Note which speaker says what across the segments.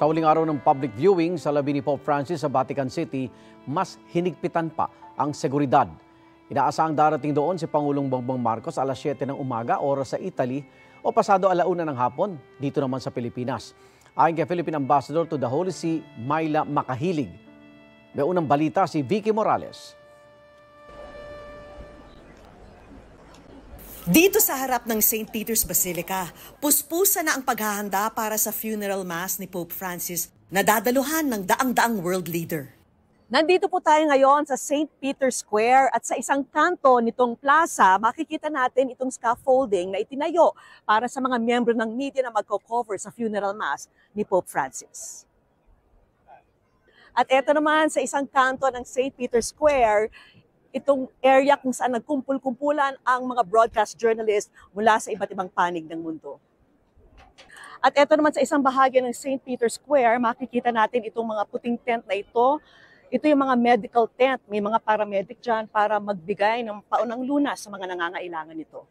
Speaker 1: Sa huling araw ng public viewing sa labi ni Pope Francis sa Vatican City, mas hinigpitan pa ang seguridad. Inaasahang darating doon si Pangulong Bongbong Marcos alas 7 ng umaga, oras sa Italy, o pasado alauna ng hapon dito naman sa Pilipinas. Ayon kay Philippine Ambassador to the Holy See, Myla Makahilig. May unang balita si Vicky Morales.
Speaker 2: Dito sa harap ng St. Peter's Basilica, puspusa na ang paghahanda para sa funeral mass ni Pope Francis na dadaluhan ng daang-daang world leader. Nandito po tayo ngayon sa St. Peter's Square at sa isang kanto nitong plaza, makikita natin itong scaffolding na itinayo para sa mga miyembro ng media na magko-cover sa funeral mass ni Pope Francis. At eto naman sa isang kanto ng St. Peter's Square, itong area kung saan nagkumpul-kumpulan ang mga broadcast journalists mula sa iba't ibang panig ng mundo. At eto naman sa isang bahagi ng St. Peter's Square, makikita natin itong mga puting tent na ito. Ito yung mga medical tent. May mga paramedic dyan para magbigay ng paunang lunas sa mga nangangailangan nito.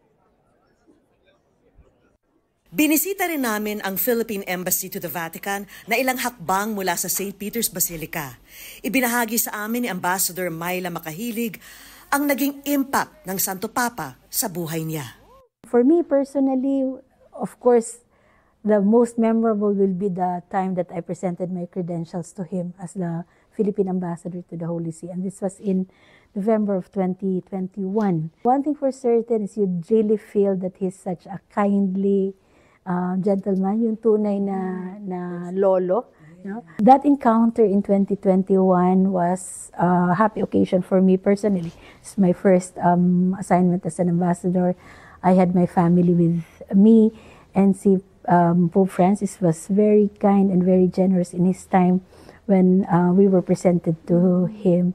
Speaker 2: Binisita rin namin ang Philippine Embassy to the Vatican na ilang hakbang mula sa St. Peter's Basilica. Ibinahagi sa amin ni Ambassador Myla Makahilig ang naging impact ng Santo Papa sa buhay niya.
Speaker 3: For me personally, of course, the most memorable will be the time that I presented my credentials to him as the Philippine Ambassador to the Holy See. And this was in November of 2021. One thing for certain is you'd really feel that he's such a kindly gentleman, yung tunay na lolo. No? That encounter in 2021 was a happy occasion for me personally. It's my first assignment as an ambassador. I had my family with me, and si Pope Francis was very kind and very generous in his time when we were presented to him.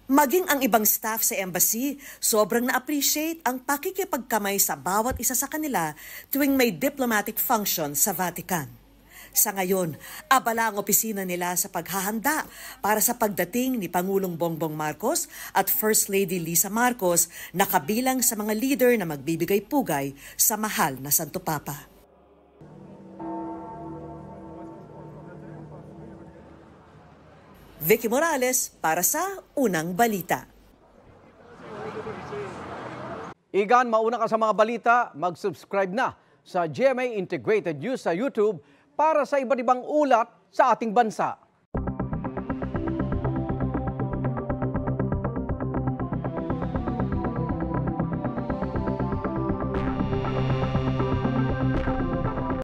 Speaker 2: Maging ang ibang staff sa embassy, sobrang na-appreciate ang pakikipagkamay sa bawat isa sa kanila tuwing may diplomatic function sa Vatican. Sa ngayon, abala ang opisina nila sa paghahanda para sa pagdating ni Pangulong Bongbong Marcos at First Lady Lisa Marcos na kabilang sa mga leader na magbibigay pugay sa mahal na Santo Papa. Vicky Morales para sa Unang Balita.
Speaker 1: Igan, mauna ka sa mga balita, mag-subscribe na sa GMA Integrated News sa YouTube para sa iba't ibang ulat sa ating bansa.